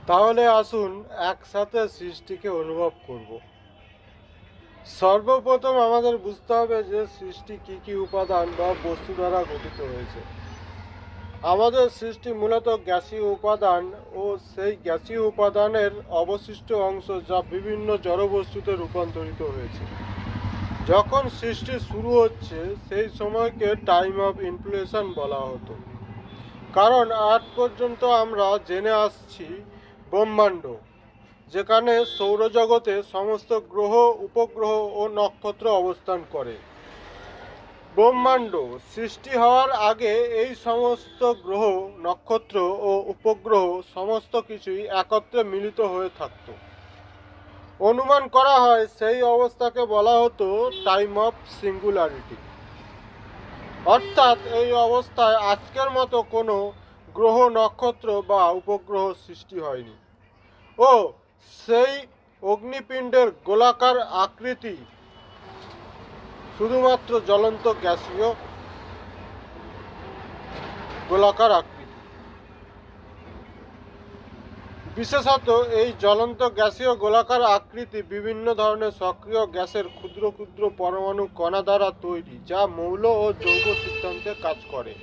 তাহলে আসুন একসাথে সৃষ্টিকে অনুভব করব। সর্বপ্রথম আমাদের বুঝতে হবে যে সৃষ্টি কি কি উপাদান বা বস্তু দ্বারা গঠিত হয়েছে। আমাদের সৃষ্টি মূলত গ্যাসীয় উপাদান ও সেই গ্যাসীয় উপাদানের অবশিষ্ট অংশ যা বিভিন্ন জড়বস্তুতে রূপান্তরিত হয়েছে। যখন সৃষ্টি শুরু হচ্ছে সেই সময়কে টাইম অফ ইনফ্লেশন বলা হতো, কারণ আজ পর্যন্ত আমরা জেনে আসছি ব্রহ্মাণ্ড, যেখানে সৌরজগতে সমস্ত গ্রহ, উপগ্রহ ও নক্ষত্র অবস্থান করে। ব্রহ্মাণ্ড সৃষ্টি হওয়ার আগে এই সমস্ত গ্রহ, নক্ষত্র ও উপগ্রহ সমস্ত কিছুই একত্রে মিলিত হয়ে থাকত। অনুমান করা হয় সেই অবস্থাকে বলা হতো টাইম অফ সিঙ্গুলারিটি। অর্থাৎ এই অবস্থায় আজকের মতো কোনো গ্রহ, নক্ষত্র বা উপগ্রহ সৃষ্টি হয়নি ও সেই অগ্নিপিণ্ডের গোলাকার আকৃতি শুধুমাত্র জ্বলন্ত গ্যাসীয় গোলাকার আকৃতি। বিশেষত এই জ্বলন্ত গ্যাসীয় গোলাকার আকৃতি বিভিন্ন ধরনের সক্রিয় গ্যাসের ক্ষুদ্র ক্ষুদ্র পরমাণু কণা দ্বারা তৈরি, যা মৌল ও যৌগ সিদ্ধান্তে কাজ করে।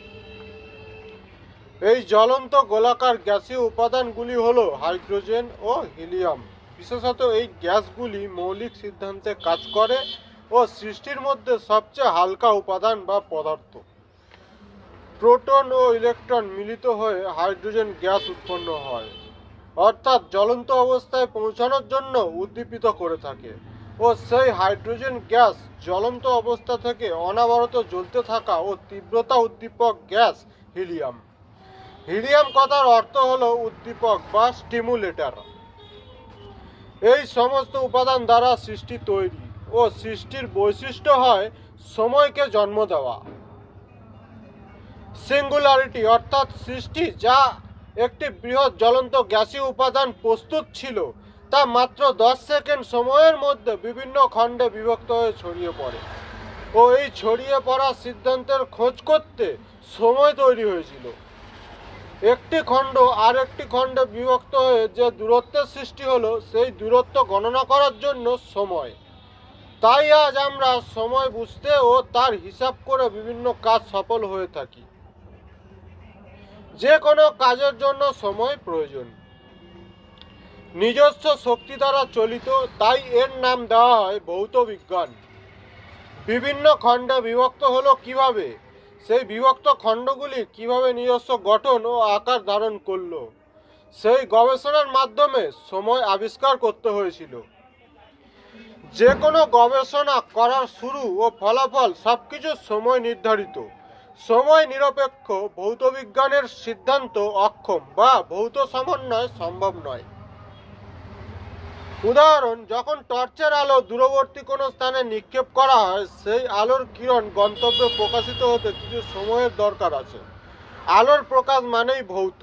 এই জ্বলন্ত গোলাকার গ্যাসীয় উপাদানগুলি হল হাইড্রোজেন ও হিলিয়াম। বিশেষত এই গ্যাসগুলি মৌলিক সিদ্ধান্তে কাজ করে ও সৃষ্টির মধ্যে সবচেয়ে হালকা উপাদান বা পদার্থ। প্রোটন ও ইলেকট্রন মিলিত হয়ে হাইড্রোজেন গ্যাস উৎপন্ন হয়, অর্থাৎ জ্বলন্ত অবস্থায় পৌঁছানোর জন্য উদ্দীপিত করে থাকে, ও সেই হাইড্রোজেন গ্যাস জ্বলন্ত অবস্থা থেকে অনবরত জ্বলতে থাকা ও তীব্রতা উদ্দীপক গ্যাস হিলিয়াম। হিলিয়াম কথার অর্থ হলো উদ্দীপক বা স্টিমুলেটর। এই সমস্ত উপাদান দ্বারা সৃষ্টি তৈরি ও সৃষ্টির বৈশিষ্ট্য হয় সময়কে জন্ম দেওয়া। সিঙ্গুলারিটি অর্থাৎ সৃষ্টি যা একটি বৃহৎ জ্বলন্ত গ্যাসীয় উপাদান প্রস্তুত ছিল তা মাত্র 10 সেকেন্ড সময়ের মধ্যে বিভিন্ন খণ্ডে বিভক্ত হয়ে ছড়িয়ে পড়ে, ও এই ছড়িয়ে পড়া সিদ্ধান্তের খোঁজ করতে সময় তৈরি হয়েছিল। একটি খণ্ড আর একটি খণ্ডে বিভক্ত হয়ে যে দূরত্বের সৃষ্টি হলো সেই দূরত্ব গণনা করার জন্য সময়। তাই আজ আমরা সময় বুঝতে ও তার হিসাব করে বিভিন্ন কাজ সফল হয়ে থাকি। যে কোনো কাজের জন্য সময় প্রয়োজন, নিজস্ব শক্তি দ্বারা চলিত, তাই এর নাম দেওয়া হয় ভৌত বিজ্ঞান। বিভিন্ন খণ্ডে বিভক্ত হলো কিভাবে, সেই বিভক্ত খণ্ডগুলি কিভাবে নিজস্ব গঠন ও আকার ধারণ করলো, সেই গবেষণার মাধ্যমে সময় আবিষ্কার করতে হয়েছিল। যে কোনো গবেষণা করার শুরু ও ফলাফল সবকিছু সময় নির্ধারিত। সময় নিরপেক্ষ ভৌতবিজ্ঞানের সিদ্ধান্ত অক্ষম বা ভৌত সমন্বয় সম্ভব নয়। উদাহরণ, যখন টর্চের আলো দূরবর্তী কোনো স্থানে নিক্ষেপ করা হয়, সেই আলোর কিরণ গন্তব্যে প্রকাশিত হতে কিছু সময়ের দরকার আছে। আলোর প্রকাশ মানেই ভৌত।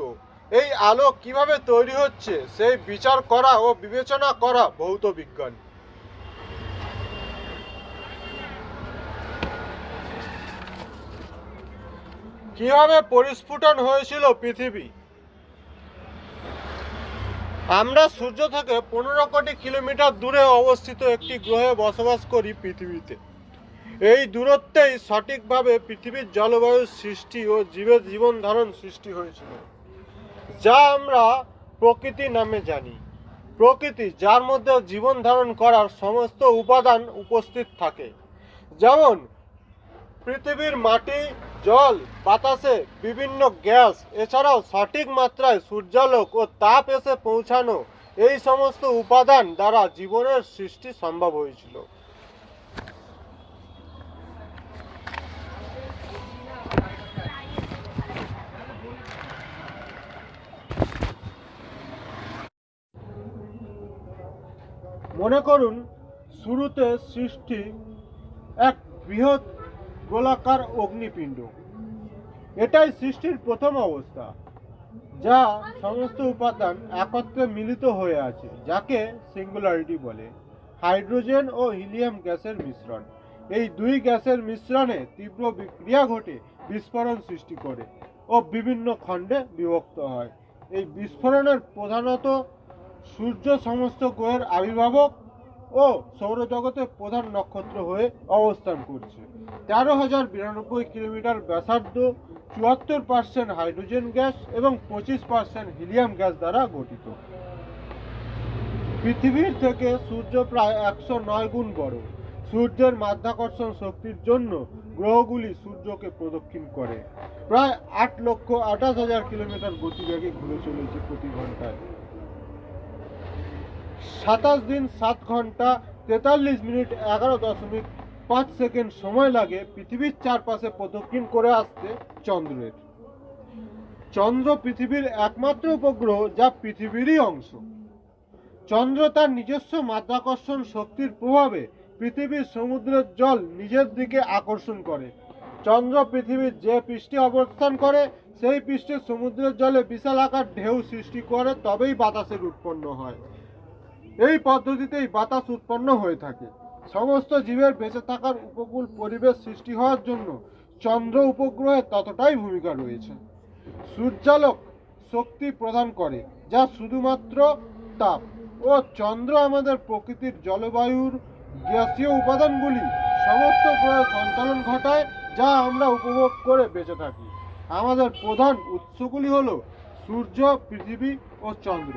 এই আলো কিভাবে তৈরি হচ্ছে সেই বিচার করা ও বিবেচনা করা ভৌত বিজ্ঞান। কিভাবে পরিস্ফুটন হয়েছিল পৃথিবী? আমরা সূর্য থেকে 15 কোটি কিলোমিটার দূরে অবস্থিত একটি গ্রহে বসবাস করি, পৃথিবীতে। এই দূরত্বেই সঠিকভাবে পৃথিবীর জলবায়ু সৃষ্টি ও জীবের জীবন ধারণ সৃষ্টি হয়েছিল, যা আমরা প্রকৃতি নামে জানি। প্রকৃতি যার মধ্যে জীবন ধারণ করার সমস্ত উপাদান উপস্থিত থাকে, যেমন পৃথিবীর মাটি, জল, বাতাসে বিভিন্ন গ্যাস, এছাড়াও সঠিক মাত্রায় সূর্যালোক ও তাপ এসে পৌঁছানো, এই সমস্ত উপাদান দ্বারা জীবনের সৃষ্টি সম্ভব হয়েছিল। মনে করুন শুরুতে সৃষ্টি এক বৃহৎ গোলাকার অগ্নিপিণ্ড। এটাই সৃষ্টির প্রথম অবস্থা, যা সমস্ত উপাদান একত্রে মিলিত হয়ে আছে, যাকে সিঙ্গুলারিটি বলে। হাইড্রোজেন ও হিলিয়াম গ্যাসের মিশ্রণ। এই দুই গ্যাসের মিশ্রণে তীব্র বিক্রিয়া ঘটে বিস্ফোরণ সৃষ্টি করে ও বিভিন্ন খণ্ডে বিভক্ত হয়। এই বিস্ফোরণের প্রধানত সূর্য সমস্ত গ্রহের আবির্ভাবক ও সৌরজগতের প্রধান নক্ষত্র হয়ে অবস্থান করছে। 13,092 কিলোমিটার ব্যাসার্ধ, 74% হাইড্রোজেন গ্যাস এবং 25% হিলিয়াম গ্যাস দ্বারা গঠিত। পৃথিবীর থেকে সূর্য প্রায় 109 গুণ বড়। সূর্যের মাধ্যাকর্ষণ শক্তির জন্য গ্রহগুলি সূর্যকে প্রদক্ষিণ করে প্রায় 8,28,000 কিলোমিটার গতিবেগে ঘুরে চলেছে প্রতি ঘন্টায়। 27 দিন 7 ঘন্টা 43 মিনিট 11.5 সেকেন্ড সময় লাগে পৃথিবীর চারপাশে প্রদক্ষিণ করে আসতে চন্দ্রের। চন্দ্র পৃথিবীর একমাত্র উপগ্রহ যা পৃথিবীরই অংশ। চন্দ্র তার নিজস্ব মাধ্যাকর্ষণ শক্তির প্রভাবে পৃথিবীর সমুদ্রের জল নিজের দিকে আকর্ষণ করে। চন্দ্র পৃথিবীর যে পৃষ্ঠে অবস্থান করে সেই পৃষ্ঠে সমুদ্রের জলে বিশাল আকার ঢেউ সৃষ্টি করে, তবেই বাতাসের উৎপন্ন হয়। এই পদ্ধতিতেই বাতাস উৎপন্ন হয়ে থাকে। সমস্ত জীবের বেঁচে থাকার উপকূল পরিবেশ সৃষ্টি হওয়ার জন্য চন্দ্র উপগ্রহের ততটাই ভূমিকা রয়েছে। সূর্যালোক শক্তি প্রদান করে, যা শুধুমাত্র তাপ, ও চন্দ্র আমাদের প্রকৃতির জলবায়ুর গ্যাসীয় উপাদানগুলি সমস্ত গ্রহে সঞ্চালন ঘটায়, যা আমরা উপভোগ করে বেঁচে থাকি। আমাদের প্রধান উৎসগুলি হল সূর্য, পৃথিবী ও চন্দ্র।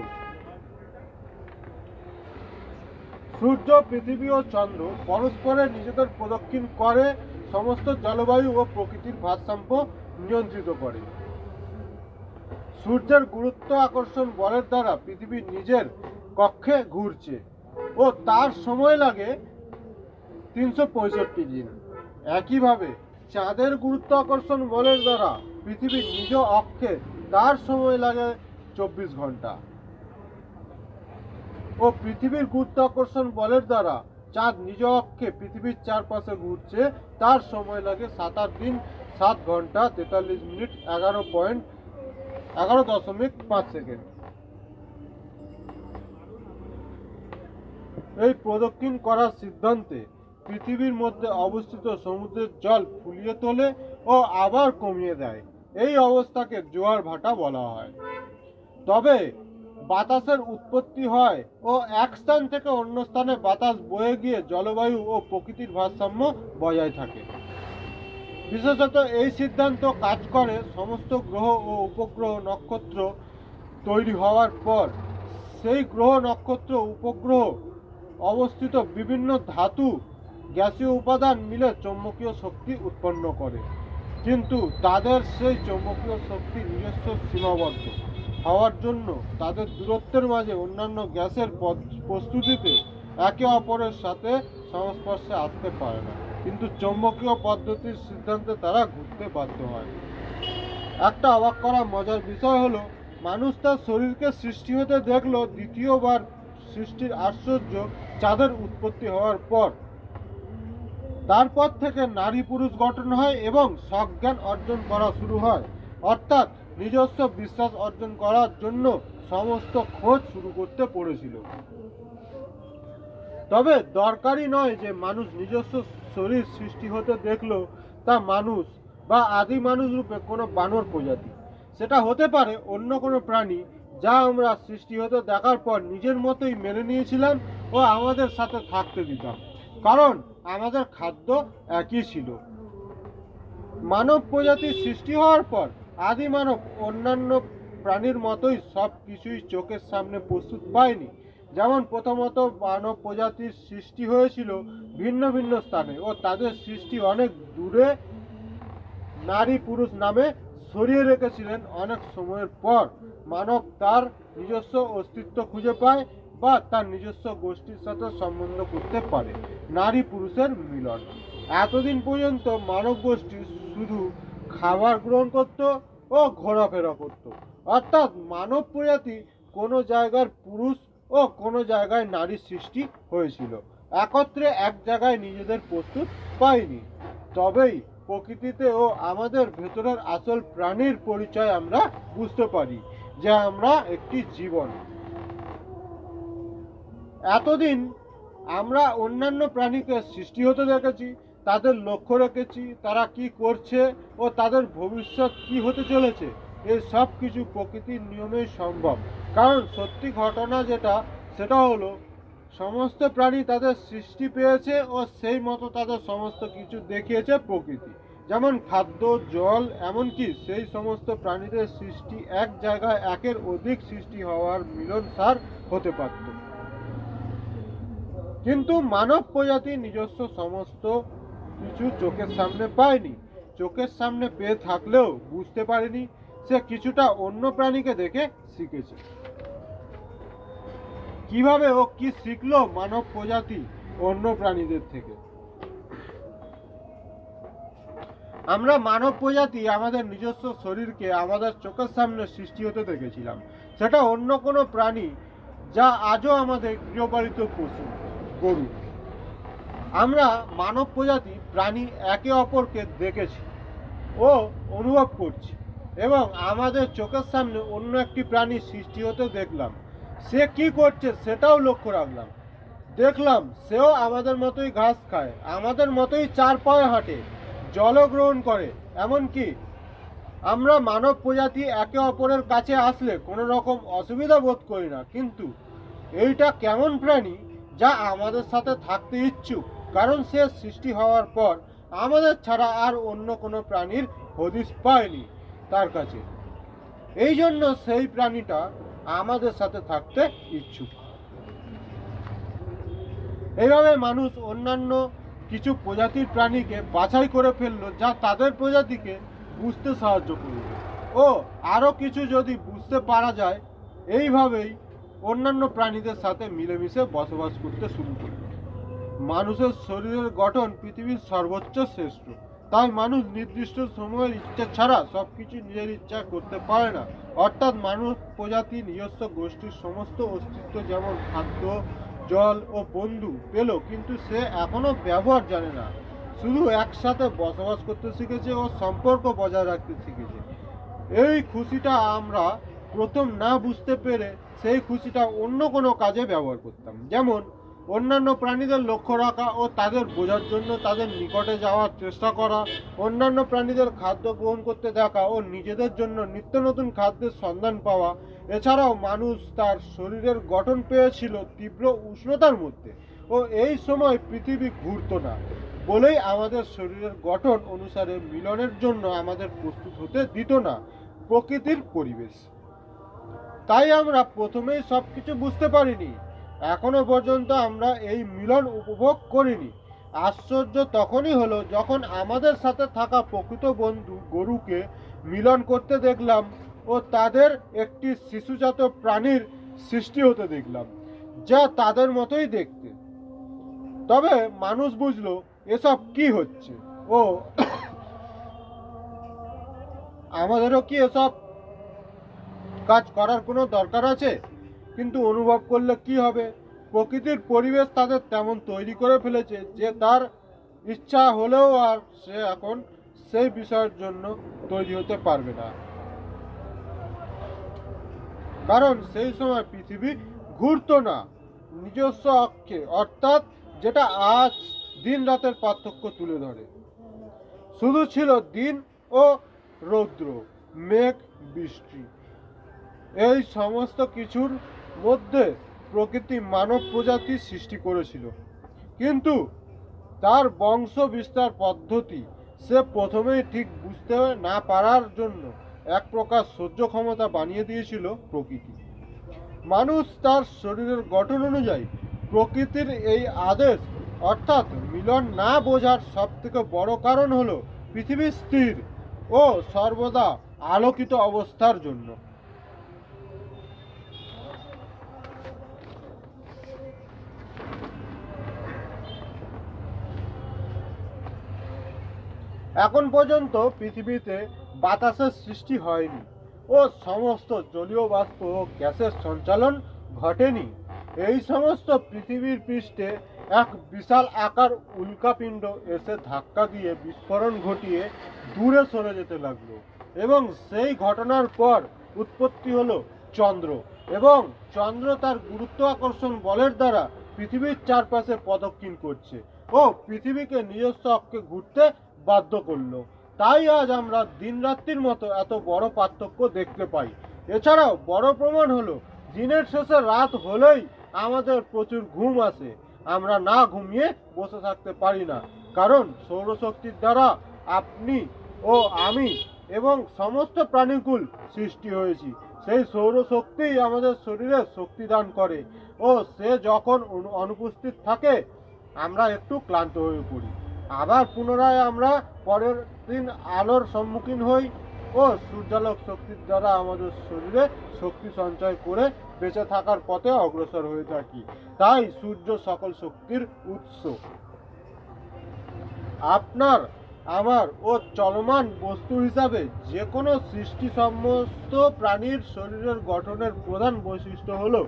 সূর্য, পৃথিবী ও চন্দ্র পরস্পরের নিজেদের প্রদক্ষিণ করে সমস্ত জলবায়ু ও প্রকৃতির ভারসাম্য নিয়ন্ত্রিত করে। সূর্যের গুরুত্ব আকর্ষণ বলের দ্বারা পৃথিবী নিজের কক্ষে ঘুরছে ও তার সময় লাগে 365 দিন। একইভাবে চাঁদের গুরুত্ব আকর্ষণ বলের দ্বারা পৃথিবীর নিজ অক্ষে তার সময় লাগে 24 ঘন্টা ও পৃথিবীর গুরুত্বাকর্ষণ বলের দ্বারা চাঁদ নিজ অক্ষে পৃথিবীর চারপাশে ঘুরছে, তার সময় লাগে 7 দিন 7 ঘন্টা 43 মিনিট 11.5 সেকেন্ড। এই প্রদক্ষিণ করার সিদ্ধান্তে পৃথিবীর মধ্যে অবস্থিত সমুদ্রের জল ফুলিয়ে তোলে ও আবার কমিয়ে দেয়। এই অবস্থাকে জোয়ার ভাটা বলা হয়। তবে বাতাসের উৎপত্তি হয় ও এক স্থান থেকে অন্য স্থানে বাতাস বয়ে গিয়ে জলবায়ু ও প্রকৃতির ভারসাম্য বজায় থাকে। বিশেষত এই সিদ্ধান্ত কাজ করে সমস্ত গ্রহ ও উপগ্রহ নক্ষত্র তৈরি হওয়ার পর। সেই গ্রহ নক্ষত্র উপগ্রহ অবস্থিত বিভিন্ন ধাতু গ্যাসীয় উপাদান মিলে চৌম্বকীয় শক্তি উৎপন্ন করে, কিন্তু তাদের সেই চৌম্বকীয় শক্তি নিজস্ব সীমাবদ্ধ হওয়ার জন্য তাদের দূরত্বের মাঝে অন্যান্য গ্যাসের প্রস্তুতিতে একে অপরের সাথে সংস্পর্শে আসতে পারে না, কিন্তু চৌম্বকীয় পদ্ধতির সিদ্ধান্তে তারা ঘুরতে বাধ্য হয়। একটা অবাক করা মজার বিষয় হলো, মানুষ তার শরীরকে সৃষ্টি হতে দেখলো দ্বিতীয়বার সৃষ্টির আশ্চর্য চাঁদের উৎপত্তি হওয়ার পর। তারপর থেকে নারী পুরুষ গঠন হয় এবং সজ্ঞান অর্জন করা শুরু হয়, অর্থাৎ নিজস্ব বিশ্বাস অর্জন করার জন্য সমস্ত খোঁজ শুরু করতে পড়েছিল। তবে দরকারই নয় যে মানুষ নিজস্ব শরীর সৃষ্টি হতে দেখলো তা মানুষ বা আদি মানুষ রূপে কোনো বানর প্রজাতি। সেটা হতে পারে অন্য কোনো প্রাণী যা আমরা সৃষ্টি হতে দেখার পর নিজের মতোই মেনে নিয়েছিলাম ও আমাদের সাথে থাকতে দিতাম, কারণ আমাদের খাদ্য একই ছিল। মানব প্রজাতির সৃষ্টি হওয়ার পর আদি মানব অন্যান্য প্রাণীর মতোই সব কিছুই চোখের সামনে প্রস্তুত পায়নি। যেমন প্রথমত মানব প্রজাতির সৃষ্টি হয়েছিল ভিন্ন ভিন্ন স্থানে ও তাদের সৃষ্টি অনেক দূরে নারী পুরুষ নামে সরিয়ে রেখেছিলেন। অনেক সময়ের পর মানব তার নিজস্ব অস্তিত্ব খুঁজে পায় বা তার নিজস্ব গোষ্ঠীর সাথে সম্বন্ধ করতে পারে, নারী পুরুষের মিলন। এতদিন পর্যন্ত মানব গোষ্ঠী শুধু খাবার গ্রহণ করত ও ঘোরাফেরা করত, অর্থাৎ মানব প্রজাতি কোনো জায়গার পুরুষ ও কোনো জায়গায় নারীর সৃষ্টি হয়েছিল, একত্রে এক জায়গায় নিজেদের প্রস্তুত পায়নি। তবেই প্রকৃতিতে ও আমাদের ভেতরের আসল প্রাণীর পরিচয় আমরা বুঝতে পারি যে আমরা একটি জীবন। এতদিন আমরা অন্যান্য প্রাণীকে সৃষ্টি হতে দেখেছি, তাদের লক্ষ্য রেখেছি তারা কি করছে ও তাদের ভবিষ্যৎ কি হতে চলেছে, এই সব কিছু প্রকৃতির নিয়মেই সম্ভব। কারণ সত্যি ঘটনা যেটা, সেটা হলো সমস্ত প্রাণী তাদের সৃষ্টি পেয়েছে ও সেই মতো তাদের সমস্ত কিছু দেখিয়েছে প্রকৃতি। যেমন খাদ্য, জল, এমনকি সেই সমস্ত প্রাণীদের সৃষ্টি এক জায়গায় একের অধিক সৃষ্টি হওয়ার মিলনসার হতে পারত। কিন্তু মানব প্রজাতি নিজস্ব সমস্ত কিছু চোখের সামনে পায়নি। চোখের সামনে পেয়ে থাকলেও বুঝতে পারেনি। সে কিছুটা অন্য প্রাণীকে দেখে শিখেছে। কিভাবে ও কি শিখলো মানব প্রজাতি অন্য প্রাণীদের থেকে? আমরা মানব প্রজাতি আমাদের নিজস্ব শরীরকে আমাদের চোখের সামনে সৃষ্টি হতে দেখেছিলাম। সেটা অন্য কোনো প্রাণী, যা আজও আমাদের গৃহপালিত পশু, গরু। আমরা মানব প্রজাতি প্রাণী একে অপরকে দেখেছি ও অনুভব করছি, এবং আমাদের চোখের সামনে অন্য একটি প্রাণী সৃষ্টি হতে দেখলাম। সে কি করছে সেটাও লক্ষ্য রাখলাম। দেখলাম সেও আমাদের মতোই ঘাস খায়, আমাদের মতোই চার পায়ে হাঁটে, জলও গ্রহণ করে। এমনকি আমরা মানব প্রজাতি একে অপরের কাছে আসলে কোনো রকম অসুবিধা বোধ করি না। কিন্তু এইটা কেমন প্রাণী যা আমাদের সাথে থাকতে ইচ্ছুক? কারণ সে সৃষ্টি হওয়ার পর আমাদের ছাড়া আর অন্য কোনো প্রাণীর হদিস পায়নি তার কাছে। এই জন্য সেই প্রাণীটা আমাদের সাথে থাকতে ইচ্ছুক। এইভাবে মানুষ অন্যান্য কিছু প্রজাতির প্রাণীকে বাছাই করে ফেললো, যা তাদের প্রজাতিকে বুঝতে সাহায্য করবে। ও আরও কিছু যদি বুঝতে পারা যায়, এইভাবেই অন্যান্য প্রাণীদের সাথে মিলেমিশে বসবাস করতে শুরু করবে। মানুষের শরীরের গঠন পৃথিবীর সর্বোচ্চ শ্রেষ্ঠ। তাই মানুষ নির্দিষ্ট সময়ের ইচ্ছা ছাড়া সবকিছু নিজের ইচ্ছা করতে পারে না। অর্থাৎ মানব প্রজাতি নিজস্ব গোষ্ঠীর সমস্ত অস্তিত্ব, যেমন খাদ্য, জল ও বন্ধু পেল, কিন্তু সে এখনো ব্যবহার জানে না। শুধু একসাথে বসবাস করতে শিখেছে ও সম্পর্ক বজায় রাখতে শিখেছে। এই খুশিটা আমরা প্রথম না বুঝতে পেরে সেই খুশিটা অন্য কোনো কাজে ব্যবহার করতাম। যেমন অন্যান্য প্রাণীদের লক্ষ্য রাখা ও তাদের বোঝার জন্য তাদের নিকটে যাওয়ার চেষ্টা করা, অন্যান্য প্রাণীদের খাদ্য গ্রহণ করতে দেখা ও নিজেদের জন্য নিত্য নতুন খাদ্যের সন্ধান পাওয়া। এছাড়াও মানুষ তার শরীরের গঠন পেয়েছিল তীব্র উষ্ণতার মধ্যে, ও এই সময় পৃথিবী ঘুরতো না বলেই আমাদের শরীরের গঠন অনুসারে মিলনের জন্য আমাদের প্রস্তুত হতে দিত না প্রকৃতির পরিবেশ। তাই আমরা প্রথমেই সবকিছু বুঝতে পারিনি। এখনো পর্যন্ত আমরা এই মিলন উপভোগ করিনি। আশ্চর্য তখনই হলো যখন আমাদের সাথে থাকা প্রকৃত বন্ধু গরুকে মিলন করতে দেখলাম ও তাদের একটি শিশুজাত প্রাণীর সৃষ্টি হতে দেখলাম, যা তাদের মতোই দেখতে। তবে মানুষ বুঝলো এসব কি হচ্ছে, ও আমাদেরও কি এসব কাজ করার কোনো দরকার আছে? কিন্তু অনুভব করলে কি হবে? প্রকৃতির পরিবেশ তাদের তেমন তৈরি করে ফেলেছে যে তার ইচ্ছা হলেও আর সে এখন সেই বিষয়ের জন্য তৈরি হতে পারবে না। কারণ সেই সময় পৃথিবী ঘুরতো না নিজস্ব অক্ষে, অর্থাৎ যেটা আজ দিন রাতের পার্থক্য তুলে ধরে। শুধু ছিল দিন ও রৌদ্র, মেঘ, বৃষ্টি। এই সমস্ত কিছুর মধ্যে প্রকৃতি মানব প্রজাতির সৃষ্টি করেছিল, কিন্তু তার বংশ বিস্তার পদ্ধতি সে প্রথমেই ঠিক বুঝতে না পারার জন্য এক প্রকার সহ্য ক্ষমতা বানিয়ে দিয়েছিল প্রকৃতি। মানুষ তার শরীরের গঠন অনুযায়ী প্রকৃতির এই আদেশ অর্থাৎ মিলন না বোঝার সবথেকে বড় কারণ হলো পৃথিবী স্থির ও সর্বদা আলোকিত অবস্থার জন্য। এখন পর্যন্ত পৃথিবীতে বাতাসের সৃষ্টি হয়নি ও সমস্ত জলীয় বাষ্প ও গ্যাসের সঞ্চালন ঘটেনি। এই সমস্ত পৃথিবীর পৃষ্ঠে এক বিশাল আকার উল্কাপিণ্ড এসে ধাক্কা দিয়ে বিস্ফোরণ ঘটিয়ে দূরে সরে যেতে লাগলো, এবং সেই ঘটনার পর উৎপত্তি হলো চন্দ্র, এবং চন্দ্র তার গুরুত্বাকর্ষণ বলের দ্বারা পৃথিবীর চারপাশে প্রদক্ষিণ করছে ও পৃথিবীকে নিজস্ব অক্ষে ঘুরতে বাধ্য করলো। তাই আজ আমরা দিন রাত্রির মতো এত বড় পার্থক্য দেখতে পাই। এছাড়াও বড় প্রমাণ হলো, দিনের শেষে রাত হলেই আমাদের প্রচুর ঘুম আসে। আমরা না ঘুমিয়ে বসে থাকতে পারি না, কারণ সৌরশক্তির দ্বারা আপনি ও আমি এবং সমস্ত প্রাণীকুল সৃষ্টি হয়েছি। সেই সৌরশক্তিই আমাদের শরীরে শক্তি দান করে, ও সে যখন অনুপস্থিত থাকে আমরা একটু ক্লান্ত হয়ে পড়ি। আবার পুনরায় আমরা পরের দিন আলোর সম্মুখীন হই ও সূর্যালোক শক্তির দ্বারা আমাদের শরীরে শক্তি সঞ্চয় করে বেঁচে থাকার পথে অগ্রসর হয়ে থাকি। তাই সূর্য সকল শক্তির উৎস। আপনার, আমার ও চলমান বস্তু হিসাবে যে কোনো সৃষ্টি সমস্ত প্রাণীর শরীরের গঠনের প্রধান বৈশিষ্ট্য হলো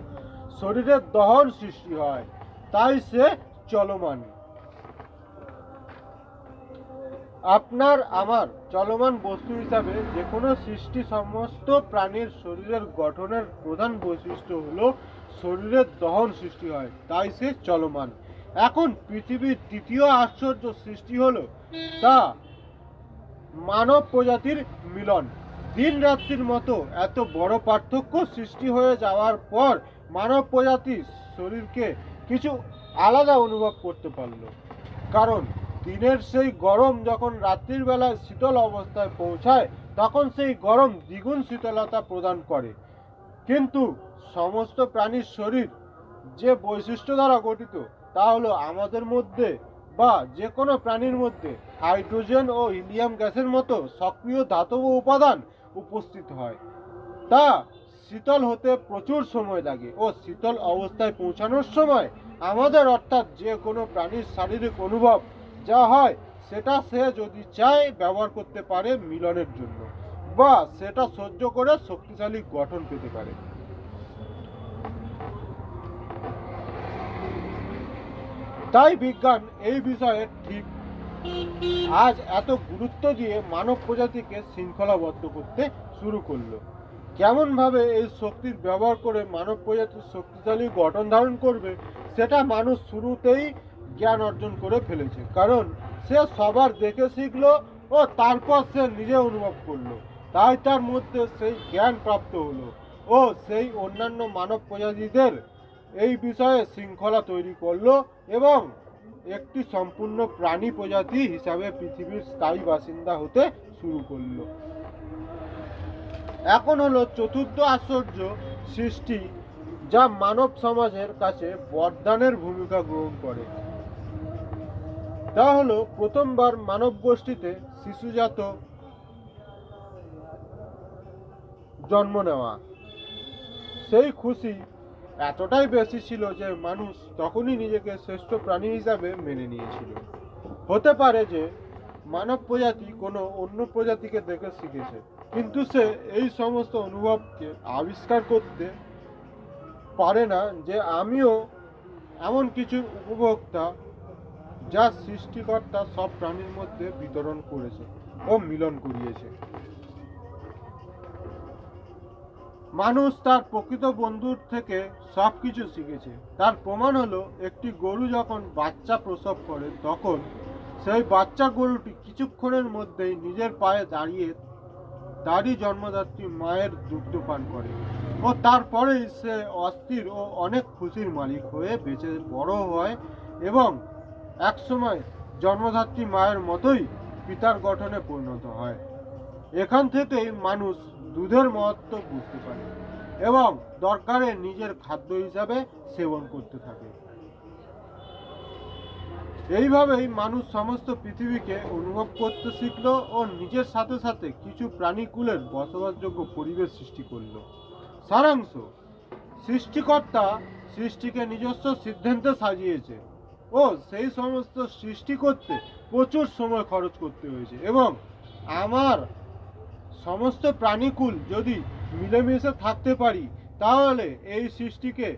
শরীরের দহন সৃষ্টি হয়, তাই সে চলমান। আপনার, আমার চলমান বস্তু হিসাবে যে কোনো সৃষ্টি সমস্ত প্রাণীর শরীরের গঠনের প্রধান বৈশিষ্ট্য হলো শরীরের দহন সৃষ্টি হয়, তাই সে চলমান। এখন পৃথিবীর তৃতীয় আশ্চর্য সৃষ্টি হলো তা মানব প্রজাতির মিলন। দিন রাত্রির মতো এত বড় পার্থক্য সৃষ্টি হয়ে যাওয়ার পর মানব প্রজাতির শরীরকে কিছু আলাদা অনুভব করতে পারলো, কারণ দিনের সেই গরম যখন রাত্রির বেলায় শীতল অবস্থায় পৌঁছায় তখন সেই গরম দ্বিগুণ শীতলতা প্রদান করে। কিন্তু সমস্ত প্রাণীর শরীর যে বৈশিষ্ট্য দ্বারা গঠিত তা হলো আমাদের মধ্যে বা যে কোনো প্রাণীর মধ্যে হাইড্রোজেন ও হিলিয়াম গ্যাসের মতো সক্রিয় ধাতব উপাদান উপস্থিত হয়। তা শীতল হতে প্রচুর সময় লাগে ও শীতল অবস্থায় পৌঁছানোর সময় আমাদের অর্থাৎ যে কোনো প্রাণীর শারীরিক অনুভব যা হয় সেটা সে যদি চায় ব্যবহার করতে পারে মিলনের জন্য, বা সেটা সহ্য করে শক্তিশালী গঠন পেতে পারে। তাই বিজ্ঞান এই বিষয়ে ঠিক আজ এত গুরুত্ব দিয়ে মানব প্রজাতিকে শৃঙ্খলাবদ্ধ করতে শুরু করলো। কেমন ভাবে এই শক্তির ব্যবহার করে মানব প্রজাতির শক্তিশালী গঠন ধারণ করবে সেটা মানুষ শুরুতেই জ্ঞান অর্জন করে ফেলেছে, কারণ সে সবার দেখে শিখলো ও তারপর সে নিজে অনুভব করলো। তাই তার মধ্যে সেই জ্ঞান প্রাপ্ত হলো ও সেই অন্যান্য মানব প্রজাতিদের এই বিষয়ে শৃঙ্খলা তৈরি করলো এবং একটি সম্পূর্ণ প্রাণী প্রজাতি হিসাবে পৃথিবীর স্থায়ী বাসিন্দা হতে শুরু করলো। এখন হলো চতুর্থ আশ্চর্য সৃষ্টি, যা মানব সমাজের কাছে বরদানের ভূমিকা গ্রহণ করে। তা হলো প্রথমবার মানব গোষ্ঠীতে শিশুজাত জন্ম নেওয়া। সেই খুশি এতটাই বেশি ছিল যে মানুষ তখনই নিজেকে শ্রেষ্ঠ প্রাণী হিসাবে মেনে নিয়েছিল। হতে পারে যে মানব প্রজাতি কোনো অন্য প্রজাতিকে দেখে শিখেছে, কিন্তু সে এই সমস্ত অনুভবকে আবিষ্কার করতে পারে না যে আমিও এমন কিছু উপভোক্তা যা সৃষ্টিকর্তা সব প্রাণীর মধ্যে বিতরণ করেছে ও মিলন করিয়েছে। মানুষ তার প্রকৃত বন্ধুর থেকে সবকিছু শিখেছে। তার প্রমাণ হলো একটি গরু যখন বাচ্চা প্রসব করে তখন সেই বাচ্চা গরুটি কিছুক্ষণের মধ্যেই নিজের পায়ে দাঁড়িয়ে তারই জন্মদাত্রী মায়ের দুগ্ধ পান করে ও তারপরেই সে অস্থির ও অনেক খুশির মালিক হয়ে বেঁচে বড় হয় এবং একসময় জন্মদাত্রী মায়ের মতোই পিতার গঠনে পরিণত হয়। এখান থেকেই মানুষ দুধের মহত্ব বুঝতে পারে এবং দরকারে নিজের খাদ্য হিসাবে সেবন করতে থাকে। এইভাবেই মানুষ সমস্ত পৃথিবীকে অনুভব করতে শিখলো ও নিজের সাথে সাথে কিছু প্রাণীকুলের বসবাসযোগ্য পরিবেশ সৃষ্টি করলো। সারাংশ: সৃষ্টিকর্তা সৃষ্টিকে নিজস্ব সিদ্ধান্তে সাজিয়েছে ও সেই সমস্ত সৃষ্টি করতে প্রচুর সময় খরচ করতে হয়েছে, এবং আমার সমস্ত প্রাণীকুল যদি মিলেমিশে থাকতে পারি তাহলে এই সৃষ্টিকে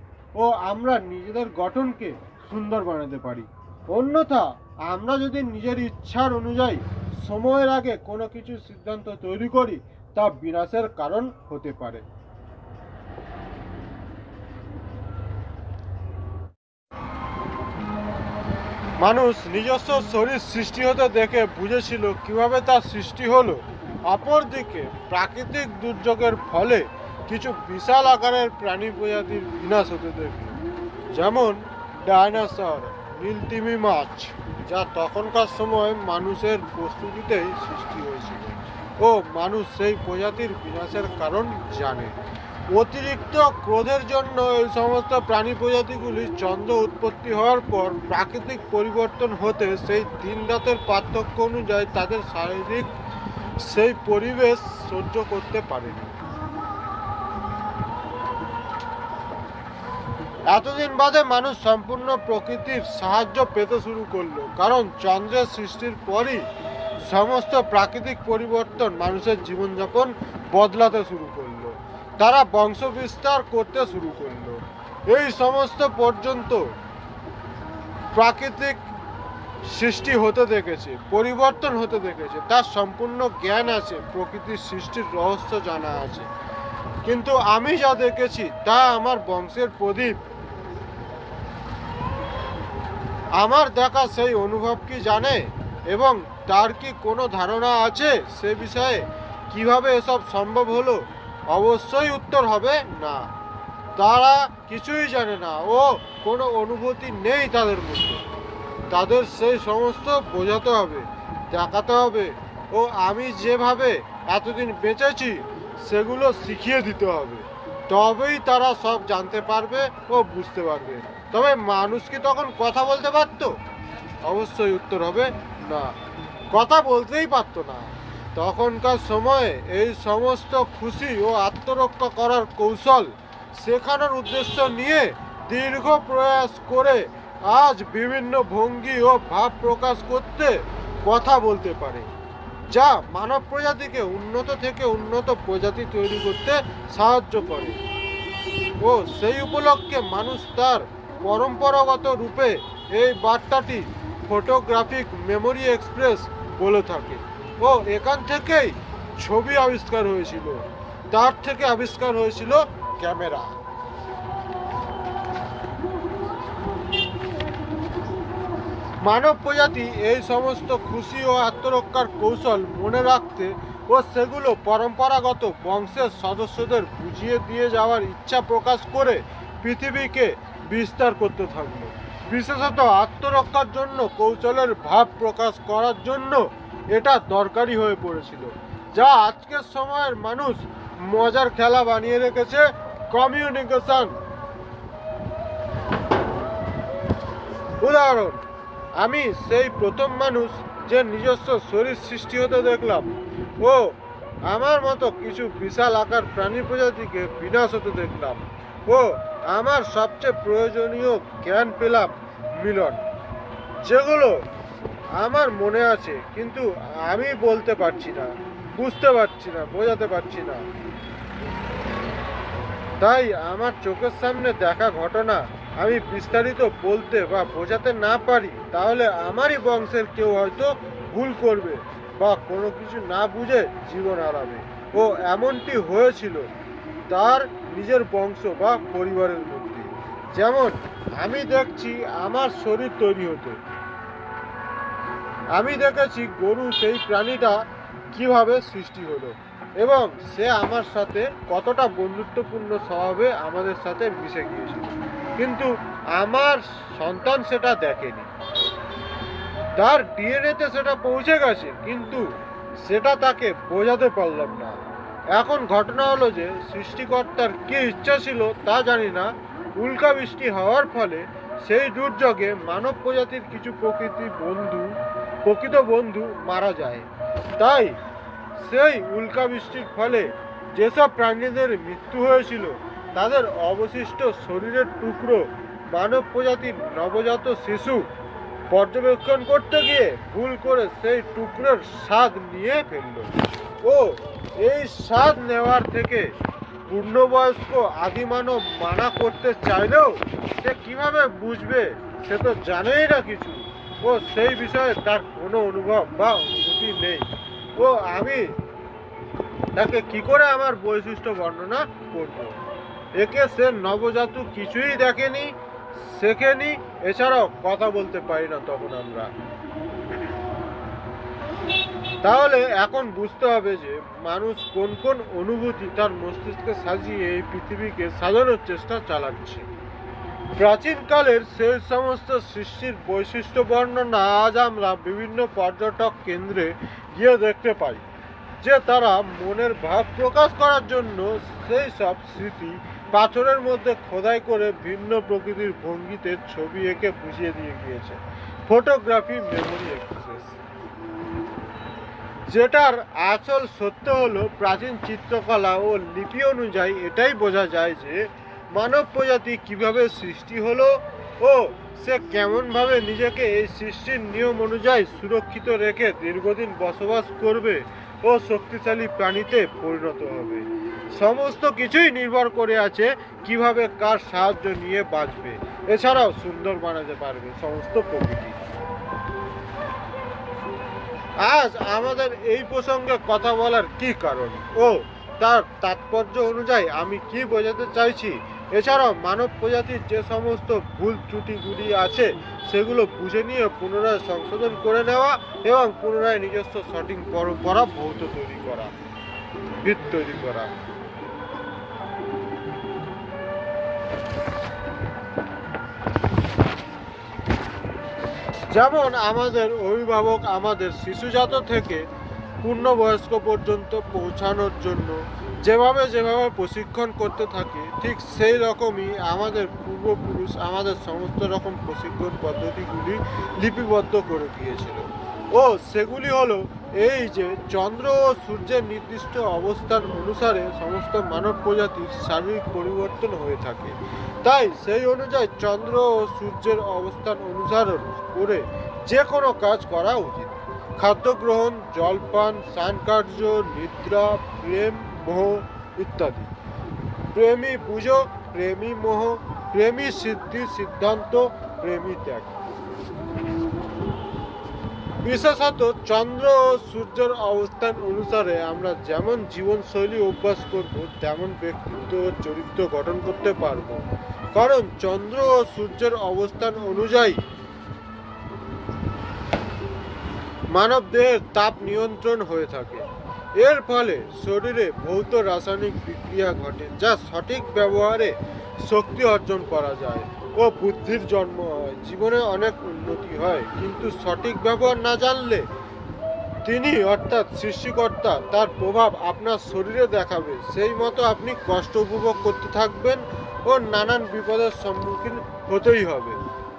ও আমরা নিজেদের গঠনকে সুন্দর বানাতে পারি। অন্যথা আমরা যদি নিজের ইচ্ছার অনুযায়ী সময়ের আগে কোনো কিছু সিদ্ধান্ত তৈরি করি তা বিনাশের কারণ হতে পারে। মানুষ নিজস্ব শরীর সৃষ্টি হতে দেখে বুঝেছিল কিভাবে তার সৃষ্টি হলো। অপরদিকে প্রাকৃতিক দুর্যোগের ফলে কিছু বিশাল আকারের প্রাণী প্রজাতির বিনাশ হতে দেখল, যেমন ডাইনোসর, নীলতিমি মাছ, যা তখনকার সময় মানুষের প্রস্তুতিতেই সৃষ্টি হয়েছিল ও মানুষ সেই প্রজাতির বিনাশের কারণ জানে। অতিরিক্ত ক্রোধের জন্য এই সমস্ত প্রাণী প্রজাতিগুলি চন্দ্র উৎপত্তি হওয়ার পর প্রাকৃতিক পরিবর্তন হতে সেই দিন রাতের পার্থক্য অনুযায়ী তাদের শারীরিক সেই পরিবেশ সহ্য করতে পারেনি। এতদিন বাদে মানুষ সম্পূর্ণ প্রকৃতির সাহায্য পেতে শুরু করলো, কারণ চন্দ্রের সৃষ্টির পরই সমস্ত প্রাকৃতিক পরিবর্তন মানুষের জীবনযাপন বদলাতে শুরু করলো। তারা বংশ বিস্তার করতে শুরু করলো। এই সমস্ত পর্যন্ত প্রাকৃতিক সৃষ্টি হতে দেখেছে, পরিবর্তন হতে দেখেছে, তার সম্পূর্ণ জ্ঞান আছে, প্রকৃতির সৃষ্টির রহস্য জানা আছে। কিন্তু আমি যা দেখেছি তা আমার বংশের প্রদীপ। আমার দেখা সেই অনুভব কি জানে এবং তার কি কোনো ধারণা আছে সে বিষয়ে? কিভাবে এসব সম্ভব হলো? অবশ্যই উত্তর হবে না। তারা কিছুই জানে না ও কোনো অনুভূতি নেই তাদের মধ্যে। তাদের সেই সমস্ত বোঝাতে হবে, দেখাতে হবে ও আমি যেভাবে এতদিন বেঁচেছি সেগুলো শিখিয়ে দিতে হবে। তবেই তারা সব জানতে পারবে ও বুঝতে পারবে। তবে মানুষ কি তখন কথা বলতে পারত? অবশ্যই উত্তর হবে না, কথা বলতেই পারতো না। তখনকার সময়ে এই সমস্ত খুশি ও আত্মরক্ষা করার কৌশল শেখানোর উদ্দেশ্য নিয়ে দীর্ঘ প্রয়াস করে আজ বিভিন্ন ভঙ্গি ও ভাব প্রকাশ করতে কথা বলতে পারে, যা মানব প্রজাতিকে উন্নত থেকে উন্নত প্রজাতি তৈরি করতে সাহায্য করে। ও সেই উপলক্ষে মানুষ তার পরম্পরাগত রূপে এই বার্তাটি ফটোগ্রাফিক মেমোরি এক্সপ্রেস বলে থাকে। ও এখান থেকেই ছবি আবিষ্কার হয়েছিল, তার থেকে আবিষ্কার হয়েছিল ক্যামেরা। মানব প্রজাতি এই সমস্ত খুশি ও আত্মরক্ষার কৌশল মনে রাখতে ও সেগুলো পরম্পরাগত বংশের সদস্যদের বুঝিয়ে দিয়ে যাওয়ার ইচ্ছা প্রকাশ করে পৃথিবীকে বিস্তার করতে থাকলো। বিশেষত আত্মরক্ষার জন্য কৌশলের ভাব প্রকাশ করার জন্য এটা দরকারি হয়ে পড়েছিল, যা আজকের সময়ের মানুষ মজার খেলা বানিয়ে রেখেছে। কমিউনিকেশন। উদাহরণ, আমি সেই প্রথম মানুষ যে নিজস্ব শরীর সৃষ্টি হতে দেখলাম ও আমার মতো কিছু বিশাল আকার প্রাণী প্রজাতিকে বিনাশ হতে দেখলাম ও আমার সবচেয়ে প্রয়োজনীয় জ্ঞান পেলাম মিলন, যেগুলো আমার মনে আছে কিন্তু আমি বলতে পারছি না, বুঝতে পারছি না, বোঝাতে পারছি না। তাই আমার চোখের সামনে দেখা ঘটনা আমি বিস্তারিত বলতে বা বোঝাতে না পারি, তাহলে আমারই বংশের কেউ হয়তো ভুল করবে বা কোনো কিছু না বুঝে জীবন হারাবে। ও এমনটি হয়েছিল তার নিজের বংশ বা পরিবারের মধ্যে। যেমন আমি দেখছি আমার শরীর তৈরি হতে, আমি দেখেছি গরু সেই প্রাণীটা কিভাবে সৃষ্টি হলো এবং সে আমার সাথে কতটা বন্ধুত্বপূর্ণ স্বভাবে আমাদের সাথে মিশে গিয়েছিল, কিন্তু আমার সন্তান সেটা দেখেনি। তার ডিএনএতে সেটা পৌঁছে গেছে কিন্তু সেটা তাকে বোঝাতে পারলাম না। এখন ঘটনা হলো যে সৃষ্টিকর্তার কি ইচ্ছা ছিল তা জানি না, উল্কা বৃষ্টি হওয়ার ফলে সেই দুর্যোগে মানব প্রজাতির কিছু প্রকৃত বন্ধু মারা যায়। তাই সেই উল্কা বৃষ্টির ফলে যেসব প্রাণীদের মৃত্যু হয়েছিল তাদের অবশিষ্ট শরীরের টুকরো মানব প্রজাতির নবজাত শিশু পর্যবেক্ষণ করতে গিয়ে ভুল করে সেই টুকরোর স্বাদ নিয়ে ফেলল। ও এই স্বাদ নেওয়ার থেকে পূর্ণবয়স্ক আদিমানব মানা করতে চাইলেও সে কিভাবে বুঝবে? সে তো জানেই না কিছু ও সেই বিষয়ে তার কোনো অনুভব বা অনুভূতি নেই। ও আমি তাকে কি করে আমার বৈশিষ্ট্য বর্ণনা করব? একে সে নবজাত কিছুই দেখেনি, শেখেনি, এছাড়াও কথা বলতে পারি না তখন আমরা। তাহলে এখন বুঝতে হবে যে মানুষ কোন কোন অনুভূতি তার মস্তিষ্কে সাজিয়ে এই পৃথিবীকে সাজানোর চেষ্টা চালাচ্ছে। প্রাচীনকালের সেই সমস্ত সৃষ্টির বৈশিষ্ট্য বর্ণনা আজ আমরা বিভিন্ন পর্যটক কেন্দ্রে গিয়ে দেখতে পাই, যে তারা মনের ভাব প্রকাশ করার জন্য সেই সব স্মৃতি পাথরের মধ্যে খোদাই করে ভিন্ন প্রকৃতির ভঙ্গিতে ছবি এঁকে বুঝিয়ে দিয়ে গিয়েছে। ফটোগ্রাফি মেমোরি এক্সেস, যেটার আসল সত্য হলো প্রাচীন চিত্রকলা ও লিপি অনুযায়ী এটাই বোঝা যায় যে মানব প্রজাতি কিভাবে সৃষ্টি হলো ও সে কেমনভাবে নিজেকে এই সৃষ্টির নিয়ম অনুযায়ী সুরক্ষিত রেখে দীর্ঘদিন বসবাস করবে ও শক্তিশালী প্রাণীতে পরিণত হবে। সমস্ত কিছুই নির্ভর করে আছে কিভাবে কার সাহায্য নিয়ে বাঁচবে, এছাড়াও সুন্দর বানাতে পারবে সমস্ত প্রকৃতি। আজ আমাদের এই প্রসঙ্গে কথা বলার কি কারণ ও তার তাৎপর্য অনুযায়ী আমি কি বোঝাতে চাইছি, এছাড়াও মানব প্রজাতির যে সমস্ত ভুল ত্রুটিগুলি আছে সেগুলো বুঝে নিয়ে পুনরায় সংশোধন করে নেওয়া এবং পুনরায় নিজস্ব সঠিক পরম্পরা ভৌত তৈরি করা, ভিত তৈরি করা। যেমন আমাদের অভিভাবক আমাদের শিশুজাত থেকে পূর্ণবয়স্ক পর্যন্ত পৌঁছানোর জন্য যেভাবে প্রশিক্ষণ করতে থাকে, ঠিক সেই রকমই আমাদের পূর্বপুরুষ আমাদের সমস্ত রকম প্রশিক্ষণ পদ্ধতিগুলি লিপিবদ্ধ করে দিয়েছিল। ও সেগুলি হলো এই যে চন্দ্র ও সূর্যের নির্দিষ্ট অবস্থান অনুসারে সমস্ত মানব প্রজাতির শারীরিক পরিবর্তন হয়ে থাকে। তাই সেই অনুযায়ী চন্দ্র ও সূর্যের অবস্থান অনুসরণ করে যে কোনো কাজ করা উচিত। খাদ্য গ্রহণ, জলপান, স্নানকার্য, নিদ্রা, প্রেম, মোহ ইত্যাদি। প্রেমী পুজো, প্রেমী মোহ, প্রেমী সিদ্ধি সিদ্ধান্ত, প্রেমী ত্যাগ। বিশেষত চন্দ্র ও সূর্যের অবস্থান অনুসারে আমরা যেমন জীবনশৈলী অভ্যাস করব তেমন ব্যক্তিত্ব ও চরিত্র গঠন করতে পারব। কারণ চন্দ্র ও সূর্যের অবস্থান অনুযায়ী মানব দেহের তাপ নিয়ন্ত্রণ হয়ে থাকে। এর ফলে শরীরে ভৌত রাসায়নিক বিক্রিয়া ঘটে, যা সঠিক ব্যবহারে শক্তি অর্জন করা যায় ও বুদ্ধির জন্ম হয়। জীবনে অনেক উন্নতি হয়, কিন্তু সঠিক ব্যবহার না জানলে তিনি অর্থাৎ সৃষ্টিকর্তা তার প্রভাব আপনার শরীরে দেখাবে। সেই মতো আপনি কষ্ট উপভোগ করতে থাকবেন ও নানান বিপদের সম্মুখীন হতেই হবে।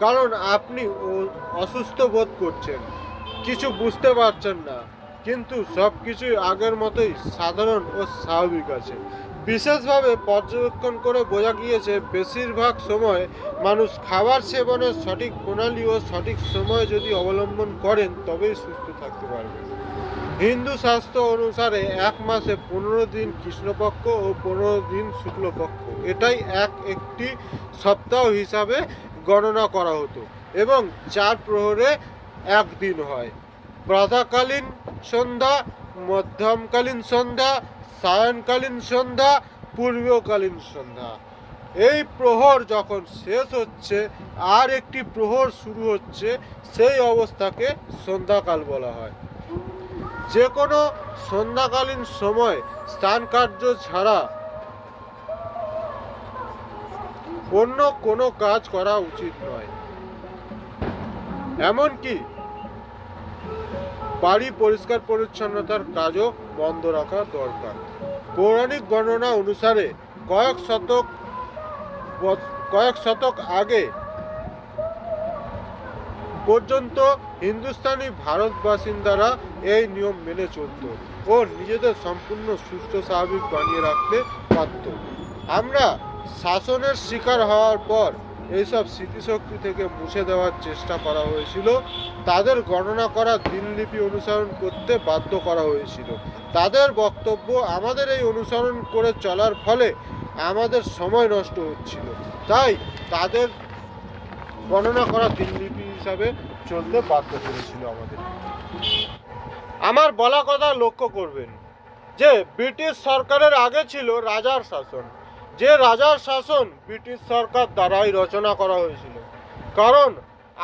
কারণ আপনি অসুস্থ বোধ করছেন, কিছু বুঝতে পারছেন না, কিন্তু সব কিছুই আগের মতোই সাধারণ ও স্বাভাবিক আছে। বিশেষভাবে পর্যবেক্ষণ করে বোঝা গিয়েছে বেশিরভাগ সময় মানুষ খাবার সেবনের সঠিক প্রণালী ও সঠিক সময় যদি অবলম্বন করেন তবেই সুস্থ থাকতে পারবেন। হিন্দু শাস্ত্র অনুসারে এক মাসে 15 দিন কৃষ্ণপক্ষ ও 15 দিন শুক্লপক্ষ, এটাই একটি সপ্তাহ হিসাবে গণনা করা হতো এবং 4 প্রহরে একদিন হয়। প্রাতঃকালীন সন্ধ্যা, মধ্যমকালীন সন্ধ্যা, সায়ংকালীন সন্ধ্যা, পূর্বকালীন সন্ধ্যা। এই প্রহর যখন শেষ হচ্ছে আর একটি প্রহর শুরু হচ্ছে, সেই অবস্থাকে সন্ধ্যাকাল বলা হয়। যে কোনো সন্ধ্যাকালীন সময় স্নান কার্য ছাড়া অন্য কোনো কাজ করা উচিত নয়। এমনকি বাড়ি পরিষ্কার পরিচ্ছন্নতার কাজও বন্ধ রাখা দরকার। পৌরাণিক বর্ণনা অনুসারে কয়েক শতক আগে পর্যন্ত হিন্দুস্তানি ভারত বাসিন্দারা এই নিয়ম মেনে চলত ও নিজেদের সম্পূর্ণ সুস্থ স্বাভাবিক বানিয়ে রাখতে পারত। আমরা শাসনের শিকার হওয়ার পর এইসব স্মৃতিশক্তি থেকে মুছে দেওয়ার চেষ্টা করা হয়েছিল। তাদের গণনা করা দিনলিপি অনুসরণ করতে বাধ্য করা হয়েছিল। তাদের বক্তব্য আমাদের এই অনুসরণ করে চলার ফলে আমাদের সময় নষ্ট হচ্ছিল, তাই তাদের গণনা করা দিনলিপি হিসাবে চলতে বাধ্য করেছিল আমাদের। আমার বলা কথা লক্ষ্য করবেন যে ব্রিটিশ সরকারের আগে ছিল রাজার শাসন, যে রাজার শাসন ব্রিটিশ সরকার দ্বারাই রচনা করা হয়েছিল। কারণ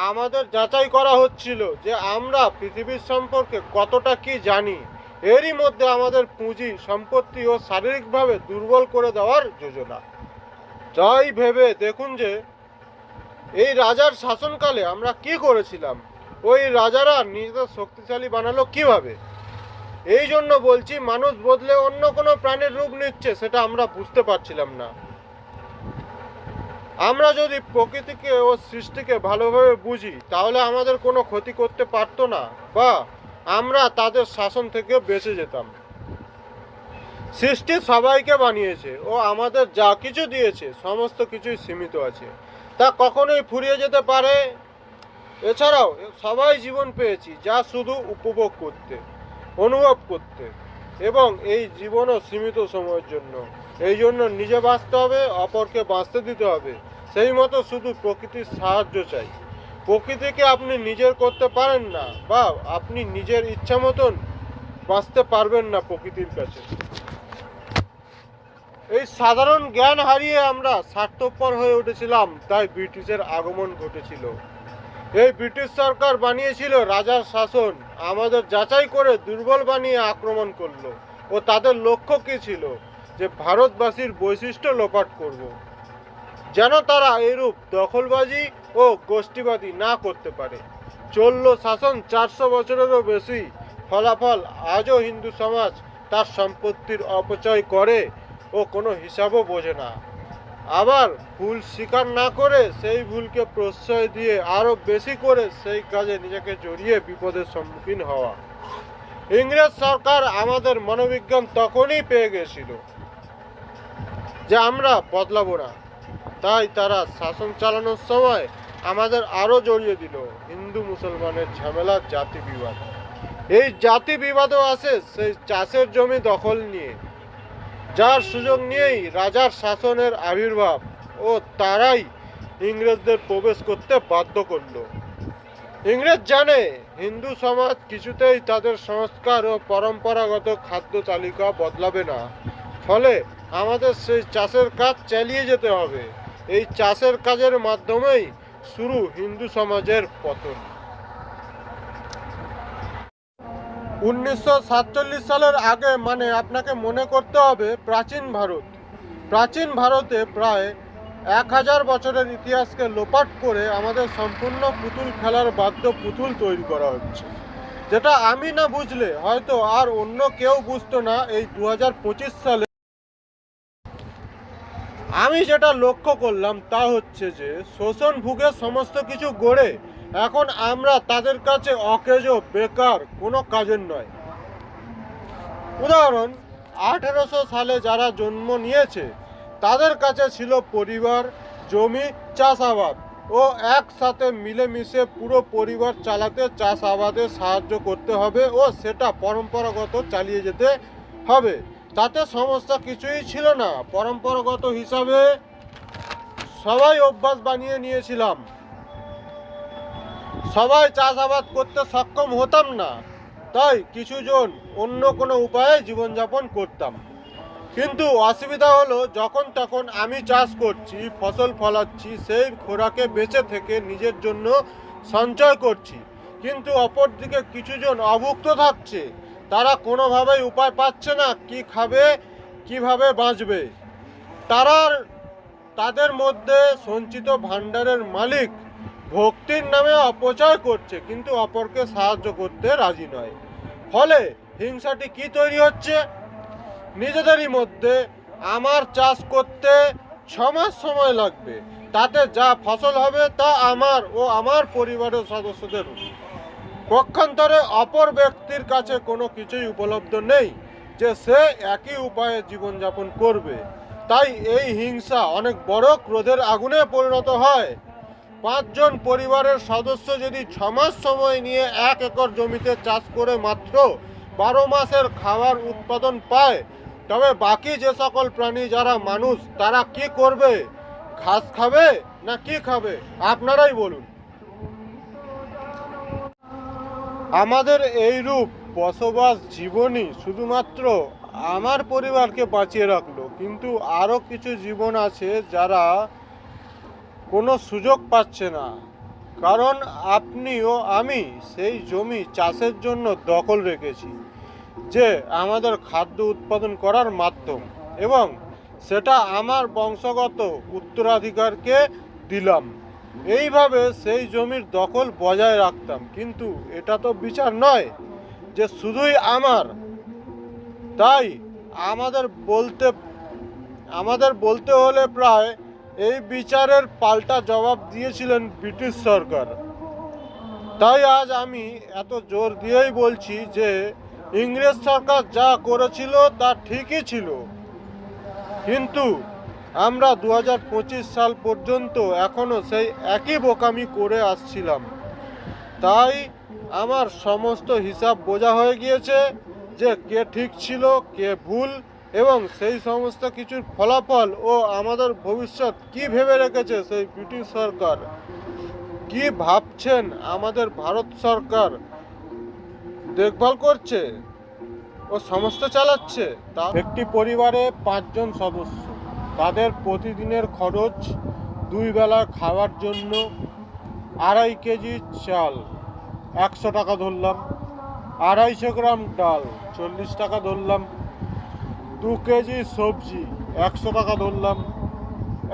আমাদের যাচাই করা হচ্ছিল যে আমরা পৃথিবীর সম্পর্কে কতটা কি জানি। এরই মধ্যে আমাদের পুঁজি, সম্পত্তি ও শারীরিকভাবে দুর্বল করে দেওয়ার যোজনা। তাই ভেবে দেখুন যে এই রাজার শাসনকালে আমরা কি করেছিলাম, ওই রাজারা নিজেদের শক্তিশালী বানালো কিভাবে। এই জন্য বলছি, মানুষ বদলে অন্য কোনো প্রাণীর রূপ নিচ্ছে, সেটা আমরা বুঝতে পারছিলাম না। আমরা যদি প্রকৃতিকে ও সৃষ্টিকে ভালোভাবে বুঝি, তাহলে আমাদের কোনো ক্ষতি করতে পারতো না, বা আমরা তাদের শাসন থেকে বেঁচে যেতাম। সৃষ্টি সবাইকে বানিয়েছে ও আমাদের যা কিছু দিয়েছে সমস্ত কিছুই সীমিত আছে, তা কখনোই ফুরিয়ে যেতে পারে। এছাড়াও সবাই জীবন পেয়েছি যা শুধু উপভোগ করতে, অনুভব করতে, এবং এই জীবনও সীমিত সময়ের জন্য। এই জন্য নিজে বাঁচতে হবে, অপরকে বাঁচতে দিতে হবে। সেই মতো শুধু প্রকৃতির সাহায্য চাই। প্রকৃতিকে আপনি নিজের করতে পারেন না, বা আপনি নিজের ইচ্ছা মতন বাঁচতে পারবেন না প্রকৃতির কাছে। এই সাধারণ জ্ঞান হারিয়ে আমরা স্বার্থপর হয়ে উঠেছিলাম, তাই ব্রিটিশের আগমন ঘটেছিল। এই ব্রিটিশ সরকার বানিয়েছিল রাজার শাসন, আমাদের যাচাই করে দুর্বল বানিয়ে আক্রমণ করলো। ও তাদের লক্ষ্য কি ছিল? যে ভারতবাসীর বৈশিষ্ট্য লোপাট করব, যেন তারা এরূপ দখলবাজি ও গোষ্ঠীবাদী না করতে পারে। চলল শাসন 400 বছরেরও বেশি। ফলাফল আজও হিন্দু সমাজ তার সম্পত্তির অপচয় করে ও কোনো হিসাবও বোঝে না। আবার ভুল স্বীকার না করে সেই ভুলকে প্রশ্রয় দিয়ে আরো বেশি করে সেই কাজে নিজেকে জড়িয়ে বিপদের সম্মুখীন হওয়া। ইংরেজ সরকার আমাদের মনোবিজ্ঞান তখনই পেয়ে গেছিল যে আমরা বদলাবো না, তাই তারা শাসন চালানোর সময় আমাদের আরো জড়িয়ে দিল হিন্দু মুসলমানের ঝামেলা, জাতি বিবাদ। এই জাতি বিবাদও আসে সেই চাষের জমি দখল নিয়ে, যার সুযোগ নিয়েই রাজার শাসনের আবির্ভাব, ও তারাই ইংরেজদের প্রবেশ করতে বাধ্য করলো। ইংরেজ জানে হিন্দু সমাজ কিছুতেই তাদের সংস্কার ও পরম্পরাগত খাদ্য তালিকা বদলাবে না, ফলে আমাদের সেই চাষের কাজ চালিয়ে যেতে হবে। এই চাষের কাজের মাধ্যমেই শুরু হিন্দু সমাজের পতন। 1947 সালের আগে, মানে আপনাকে মনে করতে হবে প্রাচীন ভারতে প্রায় 1000 বছরের ইতিহাসকে লোপাট করে আমাদের সম্পূর্ণ পুতুল খেলার বাদ্য পুতুল তৈরি করা হচ্ছে, যেটা আমি না বুঝলে হয়তো আর অন্য কেউ বুঝতো না। এই 2025 সালে আমি যেটা লক্ষ্য করলাম তা হচ্ছে যে শোষণ ভুগে সমস্ত কিছু গড়ে এখন আমরা তাদের কাছে অকেজো, বেকার, কোনো কাজের নয়। উদাহরণ, 1800 সালে যারা জন্ম নিয়েছে তাদের কাছে ছিল পরিবার, জমি, চাষাবাদ, ও একসাথে মিলেমিশে পুরো পরিবার চালাতে চাষাবাদে সাহায্য করতে হবে ও সেটা পরম্পরাগত চালিয়ে যেতে হবে। তাতে সমস্যা কিছুই ছিল না। পরম্পরাগত হিসাবে সবাই অভ্যাস বানিয়ে নিয়েছিলাম, সবাই চাষাবাদ করতে সক্ষম হতাম না, তাই কিছুজন অন্য কোনো উপায়ে জীবনযাপন করতাম। কিন্তু অসুবিধা হলো, যখন তখন আমি চাষ করছি, ফসল ফলাচ্ছি, সেই খোরাকে বেঁচে থেকে নিজের জন্য সঞ্চয় করছি, কিন্তু অপরদিকে কিছুজন অভুক্ত থাকছে। তারা কোনোভাবেই উপায় পাচ্ছে না কি খাবে, কিভাবে বাঁচবে। তাদের মধ্যে সঞ্চিত ভাণ্ডারের মালিক ভক্তির নামে অপচয় করছে, কিন্তু অপরকে সাহায্য করতে রাজি নয়। ফলে হিংসাটি কি তৈরি হচ্ছে? নিজেদেরই মধ্যে আমার চাষ করতে 6 মাস সময় লাগবে, তাতে যা ফসল হবে তা আমার ও আমার পরিবারের সদস্যদের। পক্ষান্তরে অপর ব্যক্তির কাছে কোনো কিছুই উপলব্ধ নেই যে সে একই উপায়ে জীবনযাপন করবে। তাই এই হিংসা অনেক বড় ক্রোধের আগুনে পরিণত হয়। 5 জন পরিবারের সদস্য যদি 6 মাস সময় নিয়ে 1 একর জমিতে চাষ করে মাত্র 12 মাসের খাবার উৎপাদন পায়, তবে বাকি যে সকল প্রাণী যারা মানুষ, তারা কি করবে? ঘাস খাবে না কি খাবে? আপনারাই বলুন। আমাদের এই রূপ বসবাস জীবনই শুধুমাত্র আমার পরিবারকে বাঁচিয়ে রাখলো, কিন্তু আরও কিছু জীবন আছে যারা কোনো সুযোগ পাচ্ছে না। কারণ আপনি ও আমি সেই জমি চাষের জন্য দখল রেখেছি, যে আমাদের খাদ্য উৎপাদন করার মাধ্যম, এবং সেটা আমার বংশগত উত্তরাধিকারকে দিলাম। এইভাবে সেই জমির দখল বজায় রাখতাম। কিন্তু এটা তো বিচার নয় যে শুধুই আমার। তাই আমাদের বলতে আমাদের বলতে হলে প্রায় এই বিচারের পাল্টা জবাব দিয়েছিলেন ব্রিটিশ সরকার। তাই আজ আমি এত জোর দিয়েই বলছি যে ইংরেজ সরকার যা করেছিল তা ঠিকই ছিল, কিন্তু আমরা 2025 সাল পর্যন্ত এখনো সেই একই বোকামি করে আসছিলাম। তাই আমার সমস্ত হিসাব বোঝা হয়ে গিয়েছে যে কে ঠিক ছিল, কে ভুল, এবং সেই সমস্ত কিছুর ফলাফল ও আমাদের ভবিষ্যৎ কি ভেবে রেখেছে সেই ব্রিটিশ সরকার, কি ভাবছেন আমাদের ভারত সরকার দেখভাল করছে ও সমস্ত চালাচ্ছে। তা একটি পরিবারে 5 জন সদস্য, তাদের প্রতিদিনের খরচ 2 বেলা খাওয়ার জন্য 2.5 কেজি চাল 100 টাকা ধরলাম, 250 গ্রাম ডাল 40 টাকা ধরলাম, 2 কেজি সবজি 100 টাকা ধরলাম,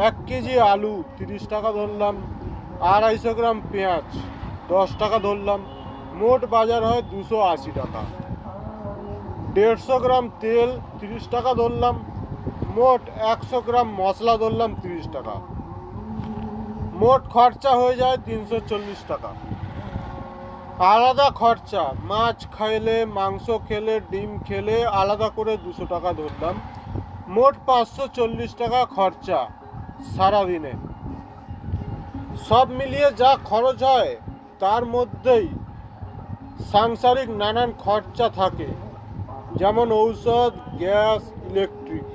1 কেজি আলু 30 টাকা ধরলাম, 250 গ্রাম পেঁয়াজ 10 টাকা ধরলাম। মোট বাজার হয় 280 টাকা। 150 গ্রাম তেল 30 টাকা ধরলাম। মোট 100 গ্রাম মশলা ধরলাম 30 টাকা। মোট খরচা হয়ে যায় 340 টাকা। আলাদা খরচা, মাছ খেলে, মাংস খেলে, ডিম খেলে আলাদা করে 200 টাকা ধরলাম। মোট 540 টাকা খরচা সারাদিনে। সব মিলিয়ে যা খরচ হয় তার মধ্যেই সাংসারিক নানান খরচা থাকে, যেমন ঔষধ, গ্যাস, ইলেকট্রিক।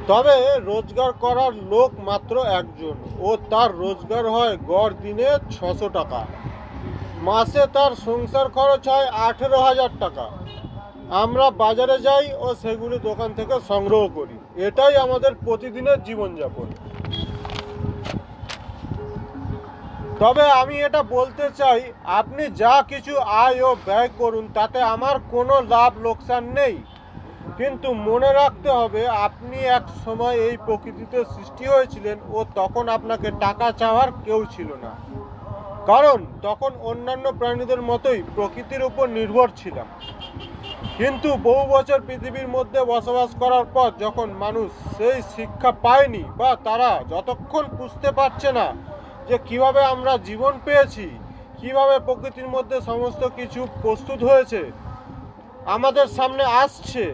তবে রোজগার করার লোক মাত্র একজন, ও তার রোজগার হয় গড় দিনে 600 টাকা। মাসে তার সংসার খরচ হয় 18,000 টাকা। আমরা বাজারে যাই ও সেগুলি দোকান থেকে সংগ্রহ করি। এটাই আমাদের প্রতিদিনের জীবনযাপন। তবে আমি এটা বলতে চাই, আপনি যা কিছু আয় ও ব্যয় করুন তাতে আমার কোনো লাভ লোকসান নেই, কিন্তু মনে রাখতে হবে আপনি এক সময় এই প্রকৃতিতে সৃষ্টি হয়েছিলেন ও তখন আপনাকে টাকা চাওয়ার কেউ ছিল না। কারণ তখন অন্যান্য প্রাণীদের মতোই প্রকৃতির উপর নির্ভর ছিলাম। কিন্তু বহু বছর পৃথিবীর মধ্যে বসবাস করার পর যখন মানুষ সেই শিক্ষা পায়নি, বা তারা যতক্ষণ বুঝতে পারছে না যে কিভাবে আমরা জীবন পেয়েছি, কিভাবে প্রকৃতির মধ্যে সমস্ত কিছু প্রস্তুত হয়েছে, আমাদের সামনে আসছে,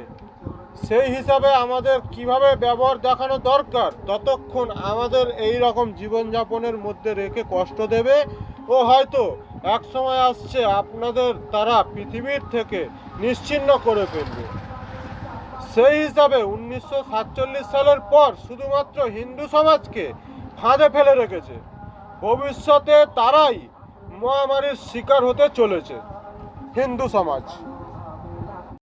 সেই হিসাবে আমাদের কিভাবে ব্যবহার দেখানো দরকার, ততক্ষণ আমাদের এই রকম জীবনযাপনের মধ্যে রেখে কষ্ট দেবে। ও হয়তো এক সময় আসছে আপনাদের তারা পৃথিবীর থেকে নিশ্চিহ্ন করে ফেলবে। সেই হিসাবে 1947 সালের পর শুধুমাত্র হিন্দু সমাজকে ফাঁদে ফেলে রেখেছে। ভবিষ্যতে তারাই মহামারীর শিকার হতে চলেছে, হিন্দু সমাজ।